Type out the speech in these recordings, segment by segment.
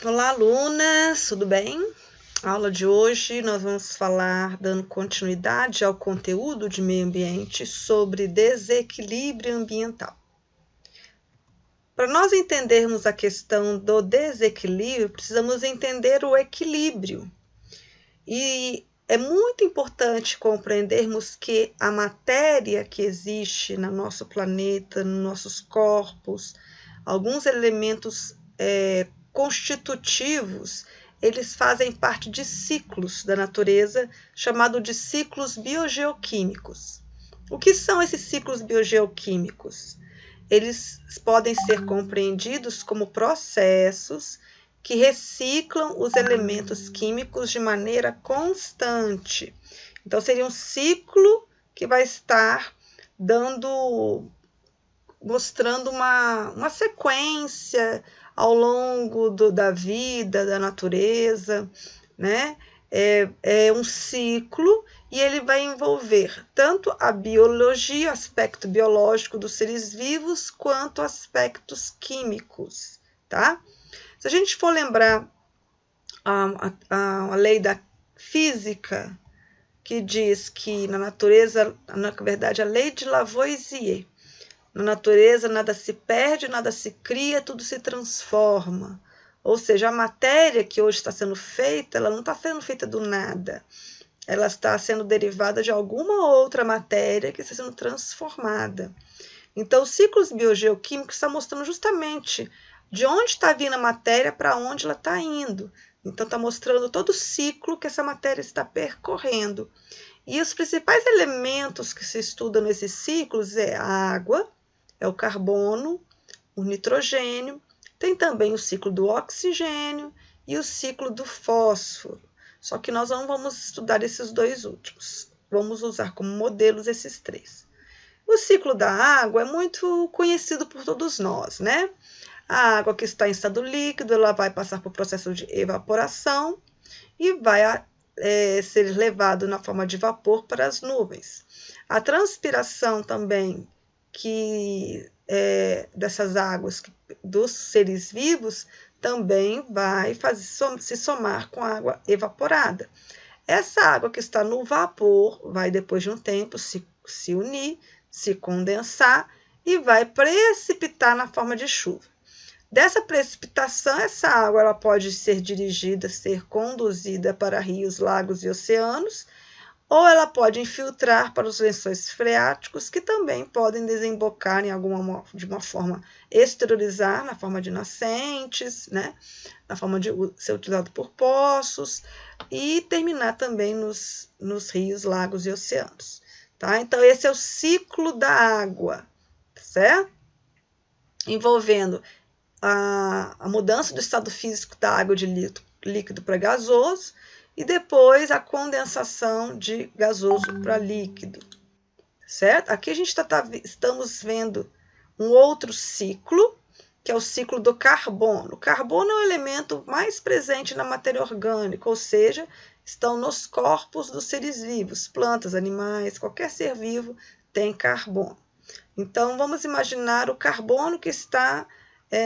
Olá, alunas, tudo bem? A aula de hoje nós vamos falar, dando continuidade ao conteúdo de meio ambiente, sobre desequilíbrio ambiental. Para nós entendermos a questão do desequilíbrio, precisamos entender o equilíbrio. E é muito importante compreendermos que a matéria que existe no nosso planeta, nos nossos corpos, alguns elementos constitutivos, eles fazem parte de ciclos da natureza, chamados de ciclos biogeoquímicos. O que são esses ciclos biogeoquímicos? Eles podem ser compreendidos como processos que reciclam os elementos químicos de maneira constante. Então, seria um ciclo que vai estar mostrando uma sequência ao longo da vida, da natureza, né? É um ciclo e ele vai envolver tanto a biologia, o aspecto biológico dos seres vivos, quanto aspectos químicos, tá? Se a gente for lembrar a lei da física, que diz que na natureza, na verdade, a lei de Lavoisier, na natureza nada se perde, nada se cria, tudo se transforma. Ou seja, a matéria que hoje está sendo feita, ela não está sendo feita do nada. Ela está sendo derivada de alguma outra matéria que está sendo transformada. Então, os ciclos biogeoquímicos estão mostrando justamente de onde está vindo a matéria para onde ela está indo. Então, está mostrando todo o ciclo que essa matéria está percorrendo. E os principais elementos que se estudam nesses ciclos é a água, é o carbono, o nitrogênio, tem também o ciclo do oxigênio e o ciclo do fósforo. Só que nós não vamos estudar esses dois últimos. Vamos usar como modelos esses três. O ciclo da água é muito conhecido por todos nós, né? A água que está em estado líquido, ela vai passar por processo de evaporação e vai ser levado na forma de vapor para as nuvens. A transpiração também dessas águas dos seres vivos também vai se somar com a água evaporada. Essa água que está no vapor vai, depois de um tempo, se unir, se condensar e vai precipitar na forma de chuva. Dessa precipitação, essa água ela pode ser dirigida, ser conduzida para rios, lagos e oceanos, ou ela pode infiltrar para os lençóis freáticos, que também podem desembocar de uma forma exteriorizar, na forma de nascentes, né? Na forma de ser utilizado por poços, e terminar também nos rios, lagos e oceanos. Tá? Então, esse é o ciclo da água, certo? Envolvendo a mudança do estado físico da água de líquido para gasoso, e depois a condensação de gasoso para líquido, certo? Aqui a gente estamos vendo um outro ciclo, que é o ciclo do carbono. O carbono é o elemento mais presente na matéria orgânica, ou seja, estão nos corpos dos seres vivos, plantas, animais, qualquer ser vivo tem carbono. Então, vamos imaginar o carbono que está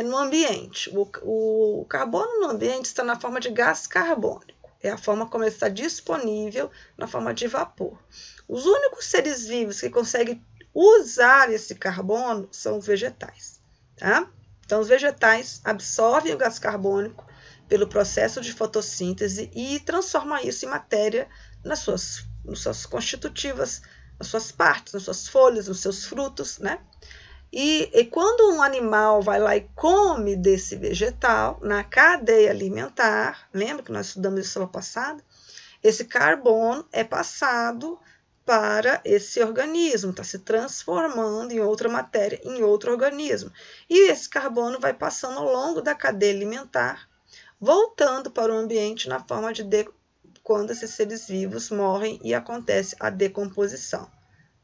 no ambiente. O carbono no ambiente está na forma de gás carbônico. É a forma como ele está disponível na forma de vapor. Os únicos seres vivos que conseguem usar esse carbono são os vegetais. Tá? Então, os vegetais absorvem o gás carbônico pelo processo de fotossíntese e transformam isso em matéria nas suas constitutivas, nas suas partes, nas suas folhas, nos seus frutos, né? E quando um animal vai lá e come desse vegetal, na cadeia alimentar, lembra que nós estudamos isso semana passada? Esse carbono é passado para esse organismo, está se transformando em outra matéria, em outro organismo. E esse carbono vai passando ao longo da cadeia alimentar, voltando para o ambiente na forma de quando esses seres vivos morrem e acontece a decomposição.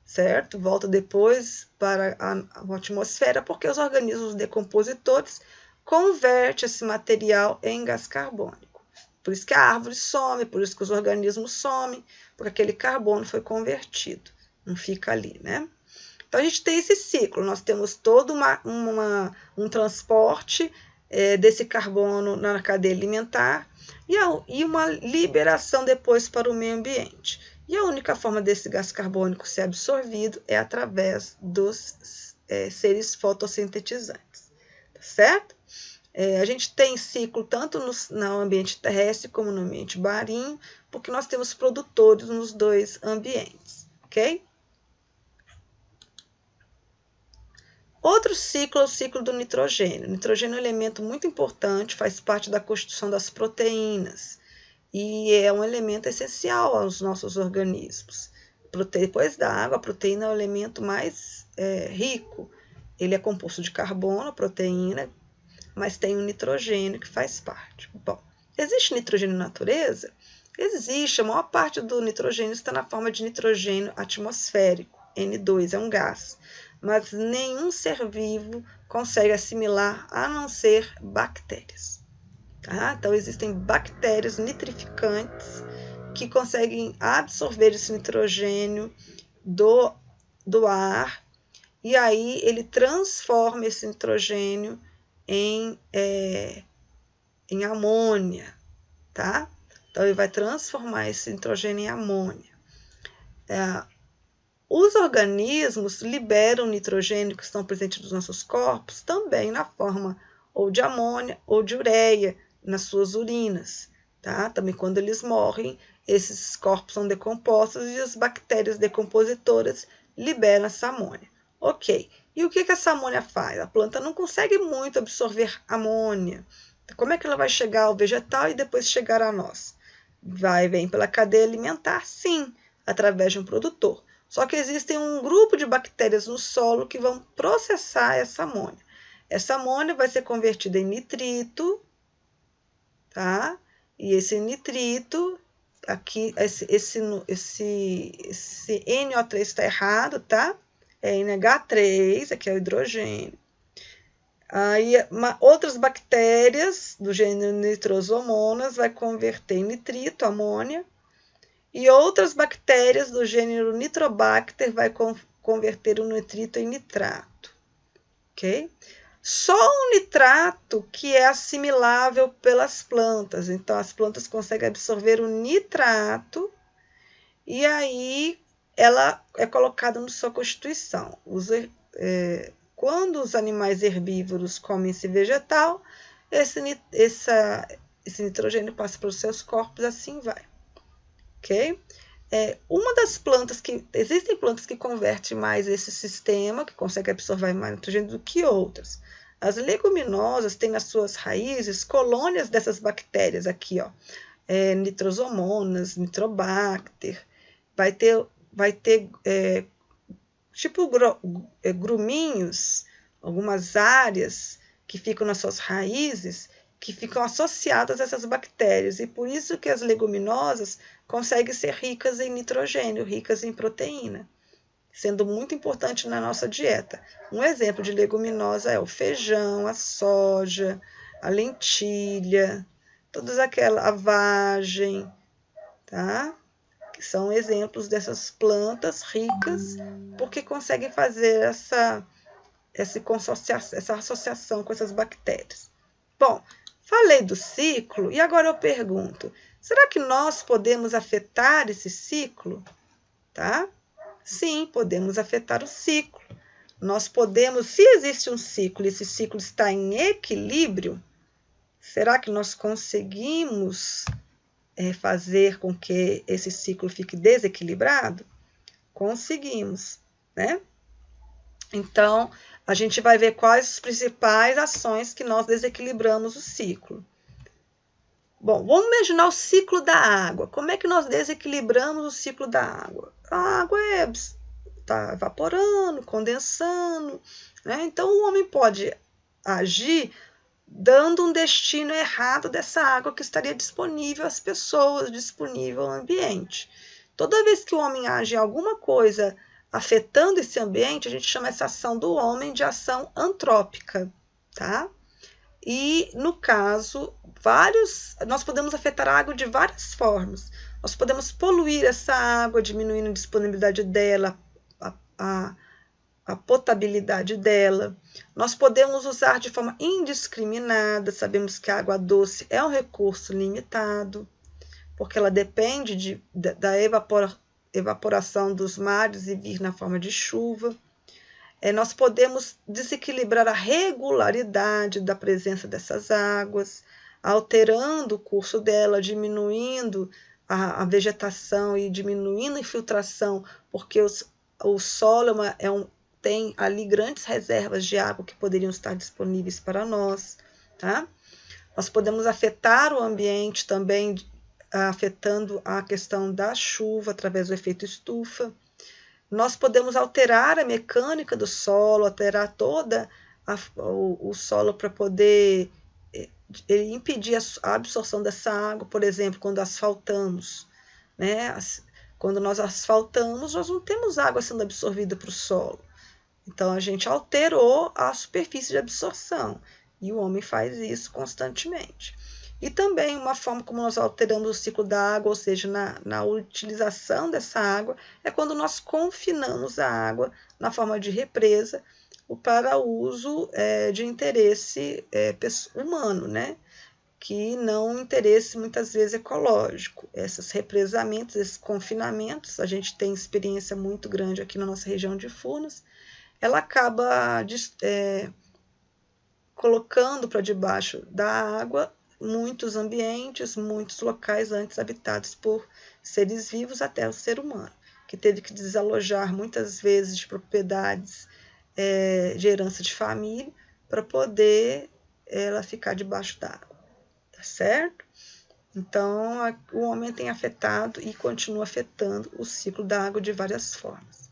Certo? Volta depois para a atmosfera, porque os organismos decompositores convertem esse material em gás carbônico. Por isso que a árvore some, por isso que os organismos somem, porque aquele carbono foi convertido, não fica ali, né? Então, Então, a gente tem esse ciclo, nós temos todo um transporte desse carbono na cadeia alimentar e uma liberação depois para o meio ambiente. E a única forma desse gás carbônico ser absorvido é através dos seres fotossintetizantes, tá certo? A gente tem ciclo tanto no ambiente terrestre como no ambiente marinho, porque nós temos produtores nos dois ambientes, ok? Outro ciclo é o ciclo do nitrogênio. O nitrogênio é um elemento muito importante, faz parte da constituição das proteínas e é um elemento essencial aos nossos organismos. Depois da água, a proteína é o elemento mais rico. Ele é composto de carbono, proteína, mas tem o nitrogênio que faz parte. Bom, existe nitrogênio na natureza? Existe, a maior parte do nitrogênio está na forma de nitrogênio atmosférico, N2, é um gás. Mas nenhum ser vivo consegue assimilar, a não ser bactérias. Tá? Então, existem bactérias nitrificantes que conseguem absorver esse nitrogênio do ar, e aí ele transforma esse nitrogênio em amônia, tá? Então, ele vai transformar esse nitrogênio em amônia. Os organismos liberam nitrogênio que estão presentes nos nossos corpos também na forma ou de amônia ou de ureia nas suas urinas, tá? Também quando eles morrem, esses corpos são decompostos e as bactérias decompositoras liberam essa amônia. Ok, e o que essa amônia faz? A planta não consegue muito absorver amônia. Como é que ela vai chegar ao vegetal e depois chegar a nós? Vem pela cadeia alimentar, sim, através de um produtor. Só que existem um grupo de bactérias no solo que vão processar essa amônia. Essa amônia vai ser convertida em nitrito, tá? E esse nitrito, aqui, esse NO3 está errado, tá? É NH3, aqui é o hidrogênio. Aí, outras bactérias do gênero Nitrosomonas vai converter em nitrito, amônia. E outras bactérias do gênero Nitrobacter vai converter o nitrito em nitrato, ok? Só o nitrato que é assimilável pelas plantas. Então, as plantas conseguem absorver o nitrato e aí ela é colocada na sua constituição. Quando os animais herbívoros comem esse vegetal, esse nitrogênio passa para os seus corpos, assim vai. Ok? Uma das plantas existem plantas que convertem mais esse sistema, que conseguem absorver mais nitrogênio do que outras. As leguminosas têm nas suas raízes colônias dessas bactérias aqui, ó, Nitrosomonas, Nitrobacter, vai ter tipo gruminhos, algumas áreas que ficam nas suas raízes, que ficam associadas a essas bactérias, e por isso que as leguminosas conseguem ser ricas em nitrogênio, ricas em proteína, sendo muito importante na nossa dieta. Um exemplo de leguminosa é o feijão, a soja, a lentilha, a vagem, tá? Que são exemplos dessas plantas ricas, porque conseguem fazer essa associação com essas bactérias. Bom, falei do ciclo e agora eu pergunto, será que nós podemos afetar esse ciclo? Tá? Sim, podemos afetar o ciclo. Nós podemos, se existe um ciclo e esse ciclo está em equilíbrio, será que nós conseguimos fazer com que esse ciclo fique desequilibrado? Conseguimos, né? Então, a gente vai ver quais as principais ações que nós desequilibramos o ciclo. Bom, vamos imaginar o ciclo da água. Como é que nós desequilibramos o ciclo da água? A água está evaporando, condensando, né? Então, o homem pode agir dando um destino errado dessa água que estaria disponível às pessoas, disponível ao ambiente. Toda vez que o homem age em alguma coisa afetando esse ambiente, a gente chama essa ação do homem de ação antrópica, tá? E, no caso, nós podemos afetar a água de várias formas. Nós podemos poluir essa água, diminuindo a disponibilidade dela, a potabilidade dela. Nós podemos usar de forma indiscriminada, sabemos que a água doce é um recurso limitado, porque ela depende da evaporação dos mares e vir na forma de chuva. Nós podemos desequilibrar a regularidade da presença dessas águas, alterando o curso dela, diminuindo a vegetação e diminuindo a infiltração, porque o solo tem ali grandes reservas de água que poderiam estar disponíveis para nós, tá? Nós podemos afetar o ambiente também, afetando a questão da chuva através do efeito estufa. Nós podemos alterar a mecânica do solo, alterar toda o solo para poder impedir a absorção dessa água, por exemplo, quando asfaltamos, né? Quando nós asfaltamos, nós não temos água sendo absorvida para o solo. Então, a gente alterou a superfície de absorção, e o homem faz isso constantemente. E também uma forma como nós alteramos o ciclo da água, ou seja, na utilização dessa água, é quando nós confinamos a água na forma de represa para uso de interesse humano, né? Que não interesse muitas vezes ecológico. Esses represamentos, esses confinamentos, a gente tem experiência muito grande aqui na nossa região de Furnas, ela acaba colocando para debaixo da água muitos ambientes, muitos locais antes habitados por seres vivos, até o ser humano, que teve que desalojar muitas vezes de propriedades de herança de família para poder ela ficar debaixo d'água, tá certo? Então, o homem tem afetado e continua afetando o ciclo da água de várias formas.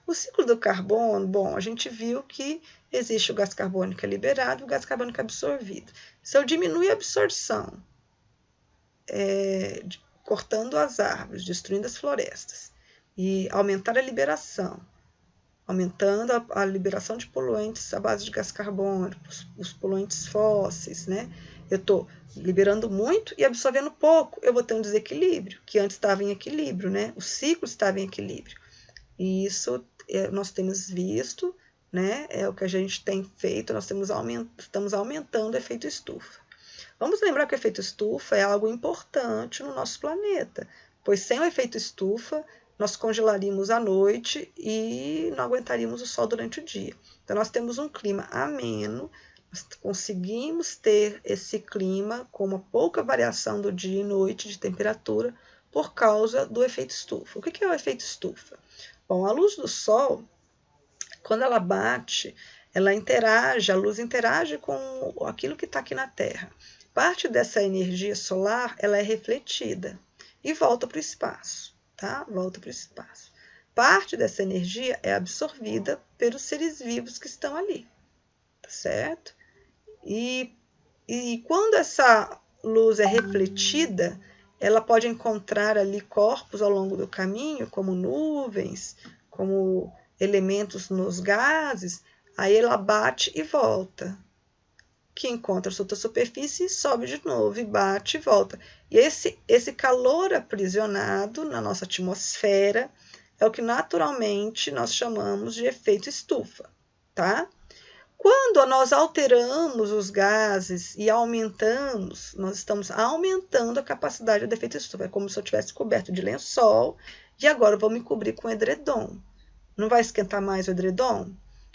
O ciclo do carbono, bom, a gente viu que existe o gás carbônico liberado e o gás carbônico absorvido. Se eu diminuir a absorção, cortando as árvores, destruindo as florestas, e aumentar a liberação, aumentando a liberação de poluentes à base de gás carbônico, os poluentes fósseis, né? Eu estou liberando muito e absorvendo pouco, eu vou ter um desequilíbrio, que antes estava em equilíbrio, né? O ciclo estava em equilíbrio. E isso nós temos visto, né? É o que a gente tem feito, nós estamos aumentando o efeito estufa. Vamos lembrar que o efeito estufa é algo importante no nosso planeta, pois sem o efeito estufa, nós congelaríamos à noite e não aguentaríamos o sol durante o dia. Então, nós temos um clima ameno, nós conseguimos ter esse clima com uma pouca variação do dia e noite de temperatura por causa do efeito estufa. O que é o efeito estufa? Bom, a luz do sol, quando ela bate, ela interage, a luz interage com aquilo que está aqui na Terra. Parte dessa energia solar, ela é refletida e volta para o espaço, tá? Volta para o espaço. Parte dessa energia é absorvida pelos seres vivos que estão ali, tá certo? E quando essa luz é refletida, ela pode encontrar ali corpos ao longo do caminho, como nuvens, como elementos nos gases, aí ela bate e volta, que encontra a outra superfície e sobe de novo, e bate e volta. E esse calor aprisionado na nossa atmosfera é o que naturalmente nós chamamos de efeito estufa, tá? Quando nós alteramos os gases e aumentamos, nós estamos aumentando a capacidade do efeito estufa. É como se eu tivesse coberto de lençol e agora eu vou me cobrir com edredom. Não vai esquentar mais o edredom?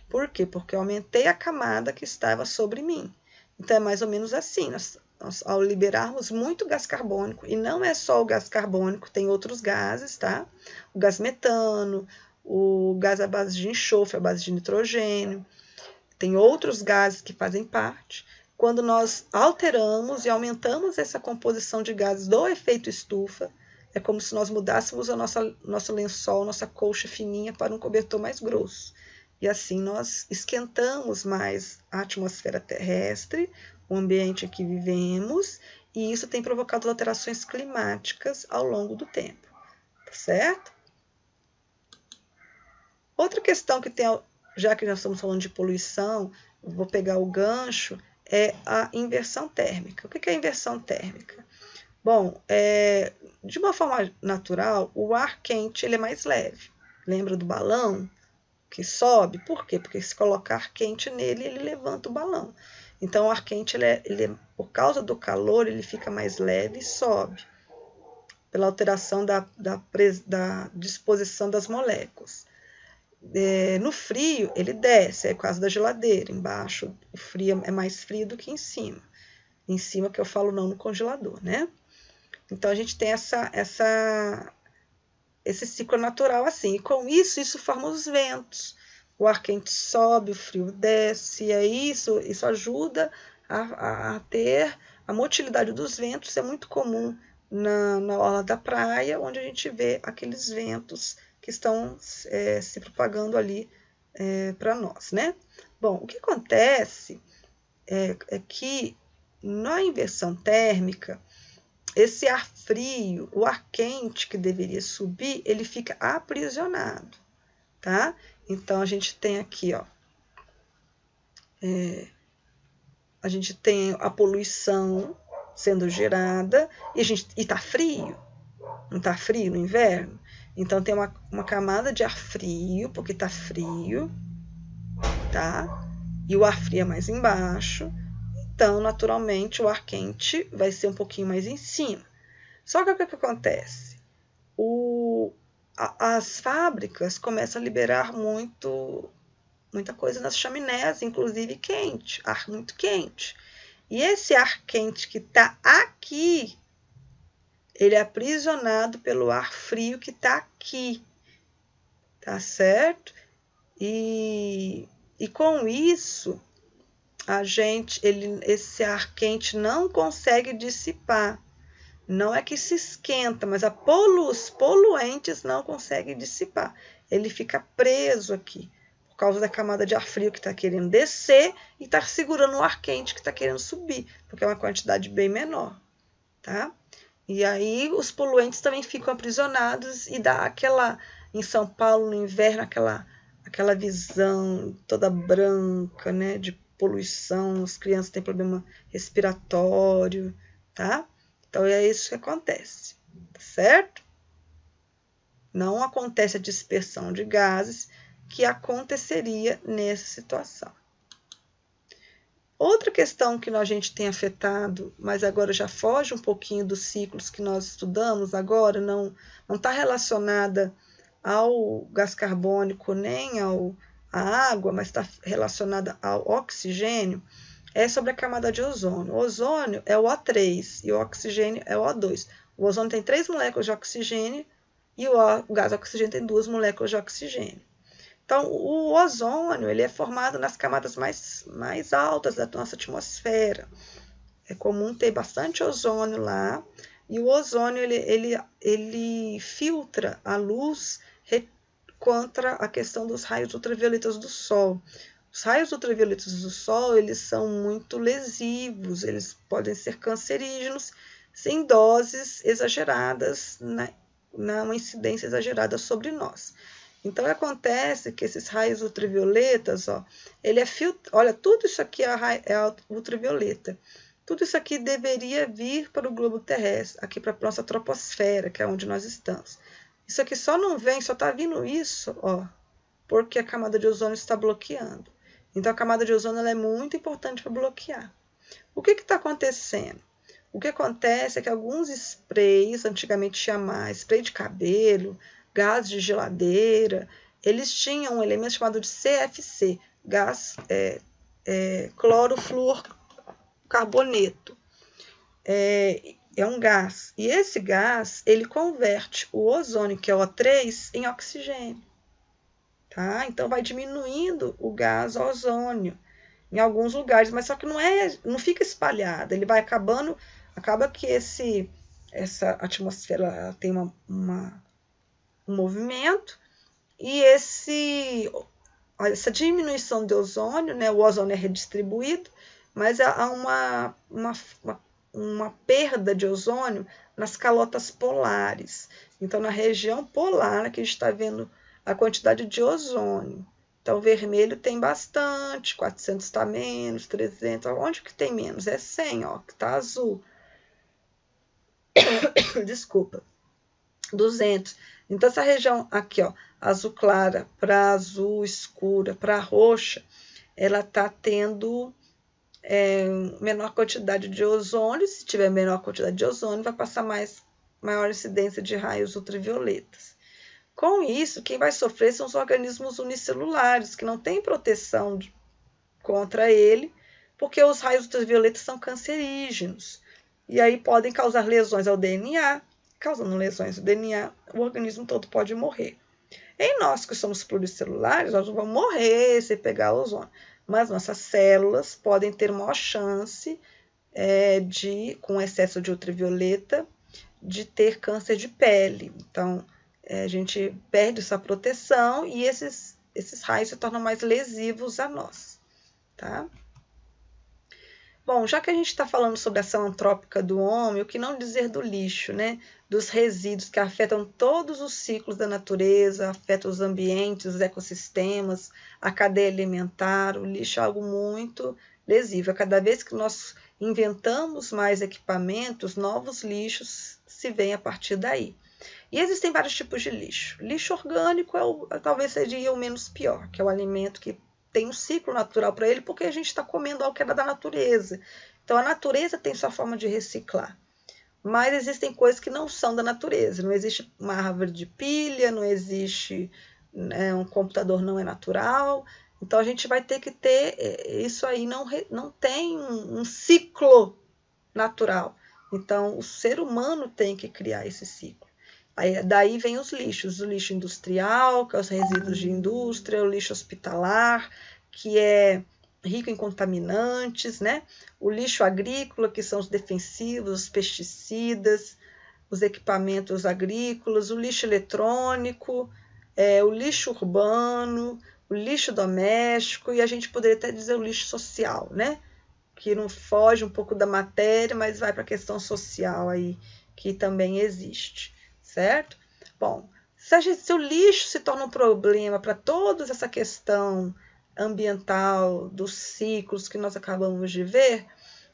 Por quê? Porque eu aumentei a camada que estava sobre mim. Então, é mais ou menos assim. Nós, ao liberarmos muito gás carbônico, e não é só o gás carbônico, tem outros gases, tá? O gás metano, o gás à base de enxofre, à base de nitrogênio. Tem outros gases que fazem parte. Quando nós alteramos e aumentamos essa composição de gases do efeito estufa, é como se nós mudássemos a nosso lençol, nossa colcha fininha para um cobertor mais grosso. E assim nós esquentamos mais a atmosfera terrestre, o ambiente em que vivemos, e isso tem provocado alterações climáticas ao longo do tempo. Tá certo? Outra questão que tem, já que nós estamos falando de poluição, vou pegar o gancho, é a inversão térmica. O que é a inversão térmica? Bom, de uma forma natural, o ar quente ele é mais leve. Lembra do balão que sobe. Por quê? Porque se colocar ar quente nele, ele levanta o balão. Então, o ar quente, por causa do calor, ele fica mais leve e sobe, pela alteração da disposição das moléculas. No frio, ele desce, é por causa da geladeira. Embaixo, o frio é mais frio do que em cima. Em cima, que eu falo não no congelador, né? Então, a gente tem esse ciclo natural assim. E com isso forma os ventos. O ar quente sobe, o frio desce, e aí isso ajuda a ter a motilidade dos ventos. É muito comum na orla da praia, onde a gente vê aqueles ventos que estão se propagando ali para nós, né? Bom, o que acontece é que na inversão térmica, esse ar frio, o ar quente que deveria subir, ele fica aprisionado, tá? Então, a gente tem aqui, ó, a gente tem a poluição sendo gerada e tá frio, não tá frio no inverno? Então, tem uma camada de ar frio, porque tá frio, tá? E o ar frio é mais embaixo, então, naturalmente, o ar quente vai ser um pouquinho mais em cima. Só que o que acontece? As fábricas começam a liberar muita coisa nas chaminés, inclusive quente, ar muito quente. E esse ar quente que está aqui, ele é aprisionado pelo ar frio que está aqui, tá certo? E com isso, esse ar quente não consegue dissipar. Não é que se esquenta, mas os poluentes não conseguem dissipar. Ele fica preso aqui, por causa da camada de ar frio que está querendo descer e está segurando o ar quente que está querendo subir, porque é uma quantidade bem menor, tá? E aí os poluentes também ficam aprisionados e dá em São Paulo, no inverno, aquela visão toda branca, né, de poluição, as crianças têm problema respiratório, tá? Então, é isso que acontece, certo? Não acontece a dispersão de gases que aconteceria nessa situação. Outra questão que a gente tem afetado, mas agora já foge um pouquinho dos ciclos que nós estudamos agora, não está relacionada ao gás carbônico nem à água, mas está relacionada ao oxigênio, é sobre a camada de ozônio. O ozônio é o O3 e o oxigênio é o O2. O ozônio tem 3 moléculas de oxigênio e o gás oxigênio tem 2 moléculas de oxigênio. Então, o ozônio ele é formado nas camadas mais altas da nossa atmosfera. É comum ter bastante ozônio lá, e o ozônio ele filtra a luz contra a questão dos raios ultravioletas do Sol. Os raios ultravioletas do Sol, eles são muito lesivos, eles podem ser cancerígenos sem doses exageradas, uma incidência exagerada sobre nós. Então, acontece que esses raios ultravioletas, olha, tudo isso aqui é ultravioleta. Tudo isso aqui deveria vir para o globo terrestre, aqui para a nossa troposfera, que é onde nós estamos. Isso aqui só não vem, só está vindo isso, porque a camada de ozônio está bloqueando. Então, a camada de ozônio ela é muito importante para bloquear. O que está acontecendo? O que acontece é que alguns sprays, antigamente chamava spray de cabelo, gás de geladeira, eles tinham um elemento chamado de CFC, gás clorofluorcarboneto. É um gás. E esse gás, ele converte o ozônio, que é o O3, em oxigênio. Tá? Então, vai diminuindo o gás ozônio em alguns lugares, mas só que não fica espalhado, ele vai acaba que essa atmosfera tem um movimento, e essa diminuição de ozônio, né, o ozônio é redistribuído, mas há uma perda de ozônio nas calotas polares. Então, na região polar, que a gente está vendo a quantidade de ozônio. Então, vermelho tem bastante, 400 está menos, 300, onde que tem menos? É 100, que está azul. Desculpa. 200. Então, essa região aqui, ó, azul clara para azul escura para roxa, ela está tendo menor quantidade de ozônio. Se tiver menor quantidade de ozônio, vai passar maior incidência de raios ultravioletas. Com isso, quem vai sofrer são os organismos unicelulares, que não têm proteção contra ele, porque os raios ultravioletas são cancerígenos. E aí podem causar lesões ao DNA. Causando lesões ao DNA, o organismo todo pode morrer. Em nós que somos pluricelulares, nós não vamos morrer se pegar ozônio, mas nossas células podem ter maior chance com excesso de ultravioleta, de ter câncer de pele. Então, a gente perde essa proteção e esses raios se tornam mais lesivos a nós, tá? Bom, já que a gente está falando sobre a ação antrópica do homem, o que não dizer do lixo, né? Dos resíduos que afetam todos os ciclos da natureza, afetam os ambientes, os ecossistemas, a cadeia alimentar. O lixo é algo muito lesivo. Cada vez que nós inventamos mais equipamentos, novos lixos se vêm a partir daí. E existem vários tipos de lixo. Lixo orgânico talvez seria o menos pior, que é o alimento que tem um ciclo natural para ele, porque a gente está comendo algo que era da natureza. Então, a natureza tem sua forma de reciclar. Mas existem coisas que não são da natureza. Não existe uma árvore de pilha, não existe um computador, não é natural. Então, a gente vai ter que ter... Isso aí não tem um ciclo natural. Então, o ser humano tem que criar esse ciclo. Daí vem os lixos, o lixo industrial, que é os resíduos de indústria, o lixo hospitalar, que é rico em contaminantes, né? O lixo agrícola, que são os defensivos, os pesticidas, os equipamentos agrícolas, o lixo eletrônico, o lixo urbano, o lixo doméstico, e a gente poderia até dizer o lixo social, né? Que não foge um pouco da matéria, mas vai para a questão social aí, que também existe. Certo? Bom, se o lixo se torna um problema para toda essa questão ambiental, dos ciclos que nós acabamos de ver,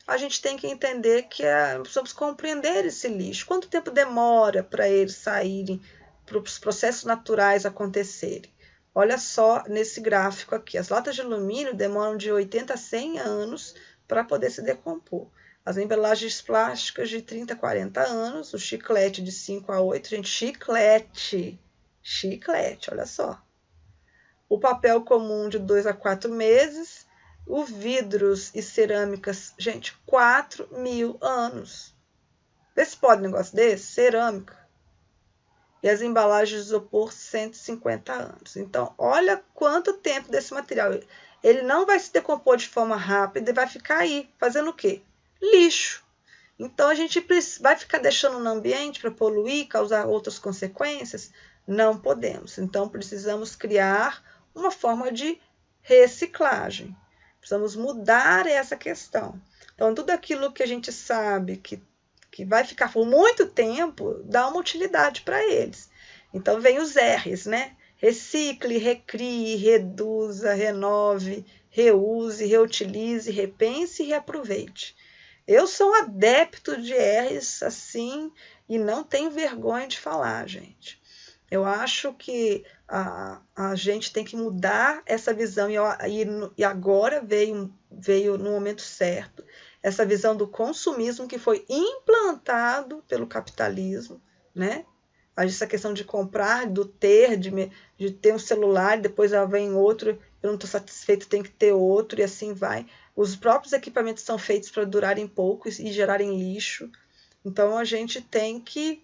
a gente tem que entender que precisamos compreender esse lixo. Quanto tempo demora para eles saírem, para os processos naturais acontecerem? Olha só nesse gráfico aqui, as latas de alumínio demoram de 80 a 100 anos para poder se decompor. As embalagens plásticas de 30 a 40 anos, o chiclete de 5 a 8, gente, chiclete, olha só. O papel comum de 2 a 4 meses, o vidros e cerâmicas, gente, 4.000 anos. Vê se pode um negócio desse, cerâmica. E as embalagens de isopor, 150 anos. Então, olha quanto tempo desse material. Ele não vai se decompor de forma rápida e vai ficar aí, fazendo o quê? Lixo. Então, a gente vai ficar deixando no ambiente para poluir, causar outras consequências? Não podemos. Então, precisamos criar uma forma de reciclagem. Precisamos mudar essa questão. Então, tudo aquilo que a gente sabe que vai ficar por muito tempo, dá uma utilidade para eles. Então, vem os R's, né? Recicle, recrie, reduza, renove, reuse, reutilize, repense e reaproveite. Eu sou um adepto de R's assim e não tenho vergonha de falar, gente. Eu acho que a gente tem que mudar essa visão e agora veio no momento certo essa visão do consumismo que foi implantado pelo capitalismo, né? Essa questão de comprar, de ter um celular, depois vem outro, eu não estou satisfeito, tem que ter outro, e assim vai. Os próprios equipamentos são feitos para durarem pouco e gerarem lixo. Então, a gente tem que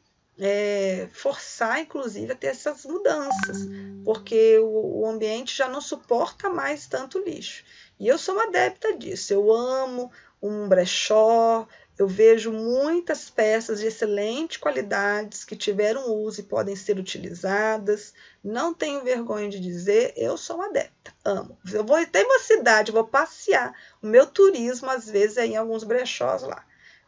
forçar, inclusive, a ter essas mudanças, porque o ambiente já não suporta mais tanto lixo. E eu sou uma adepta disso. Eu amo um brechó, eu vejo muitas peças de excelente qualidade que tiveram uso e podem ser utilizadas. Não tenho vergonha de dizer, eu sou uma adepta, amo. Eu vou até uma cidade, vou passear. O meu turismo, às vezes, é em alguns brechós lá,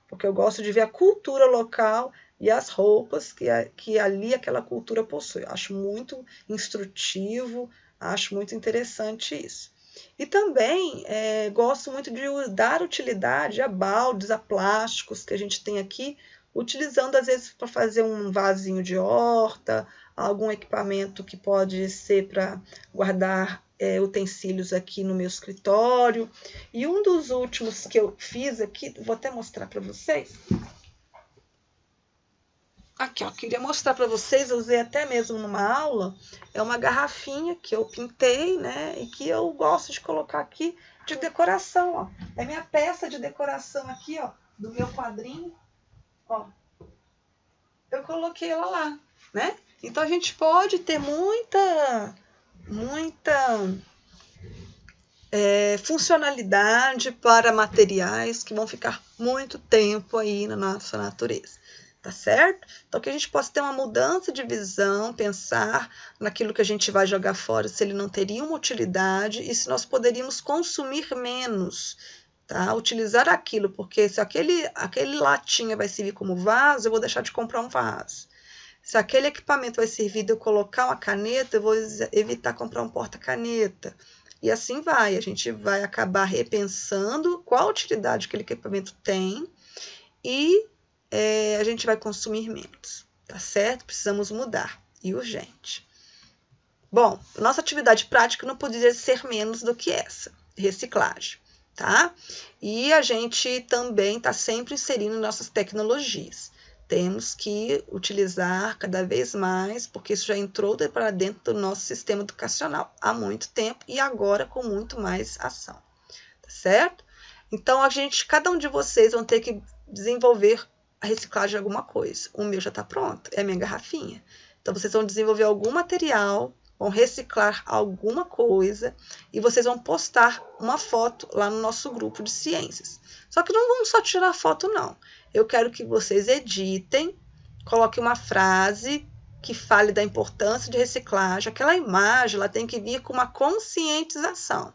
porque eu gosto de ver a cultura local e as roupas que ali aquela cultura possui. Eu acho muito instrutivo, acho muito interessante isso. E também gosto muito de dar utilidade a baldes, a plásticos que a gente tem aqui, utilizando às vezes para fazer um vasinho de horta, algum equipamento que pode ser para guardar utensílios aqui no meu escritório. E um dos últimos que eu fiz aqui, vou até mostrar para vocês. Aqui, ó, queria mostrar para vocês, eu usei até mesmo numa aula, é uma garrafinha que eu pintei, né, e que eu gosto de colocar aqui de decoração, ó. É minha peça de decoração aqui, ó, do meu quadrinho, ó. Eu coloquei ela lá, né? Então, a gente pode ter muita funcionalidade para materiais que vão ficar muito tempo aí na nossa natureza. Tá certo? Então, que a gente possa ter uma mudança de visão, pensar naquilo que a gente vai jogar fora, se ele não teria uma utilidade e se nós poderíamos consumir menos, tá? Utilizar aquilo, porque se aquele latinha vai servir como vaso, eu vou deixar de comprar um vaso. Se aquele equipamento vai servir de eu colocar uma caneta, eu vou evitar comprar um porta-caneta. E assim vai, a gente vai acabar repensando qual a utilidade que aquele equipamento tem e a gente vai consumir menos, tá certo? Precisamos mudar, e urgente. Bom, nossa atividade prática não poderia ser menos do que essa, reciclagem, tá? E a gente também está sempre inserindo nossas tecnologias. Temos que utilizar cada vez mais, porque isso já entrou para dentro do nosso sistema educacional há muito tempo e agora com muito mais ação, tá certo? Então, cada um de vocês vão ter que desenvolver a reciclagem de alguma coisa. O meu já está pronto, é a minha garrafinha. Então, vocês vão desenvolver algum material, vão reciclar alguma coisa e vocês vão postar uma foto lá no nosso grupo de ciências. Só que não vamos só tirar foto, não. Eu quero que vocês editem, coloquem uma frase que fale da importância de reciclagem. Aquela imagem ela tem que vir com uma conscientização.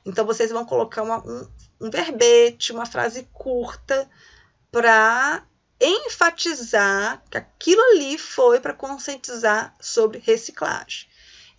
Então, vocês vão colocar um verbete, uma frase curta para enfatizar que aquilo ali foi para conscientizar sobre reciclagem.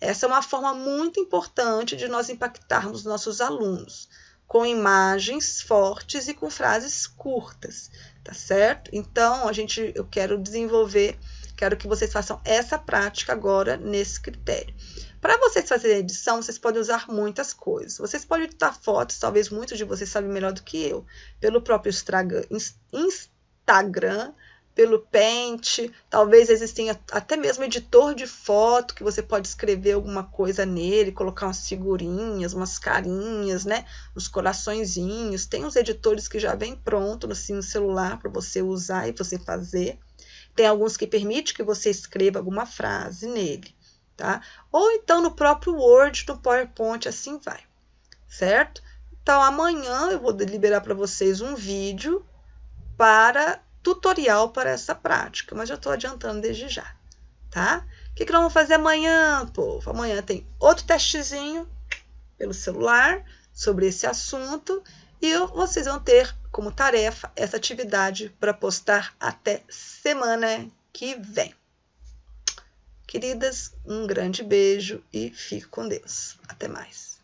Essa é uma forma muito importante de nós impactarmos nossos alunos, com imagens fortes e com frases curtas, tá certo? Então, eu quero desenvolver, quero que vocês façam essa prática agora nesse critério. Para vocês fazerem a edição, vocês podem usar muitas coisas. Vocês podem editar fotos, talvez muitos de vocês sabem melhor do que eu, pelo próprio Instagram, pelo Paint, talvez existem até mesmo editor de foto, que você pode escrever alguma coisa nele, colocar umas figurinhas, umas carinhas, né? Uns coraçõezinhos. Tem uns editores que já vem pronto no celular para você usar e você fazer. Tem alguns que permitem que você escreva alguma frase nele, tá? Ou então no próprio Word, no PowerPoint, assim vai, certo? Então, amanhã eu vou liberar para vocês um vídeo para tutorial para essa prática, mas já estou adiantando desde já, tá? O que nós vamos fazer amanhã, povo? Amanhã tem outro testezinho pelo celular sobre esse assunto e vocês vão ter como tarefa essa atividade para postar até semana que vem. Queridas, um grande beijo e fique com Deus. Até mais.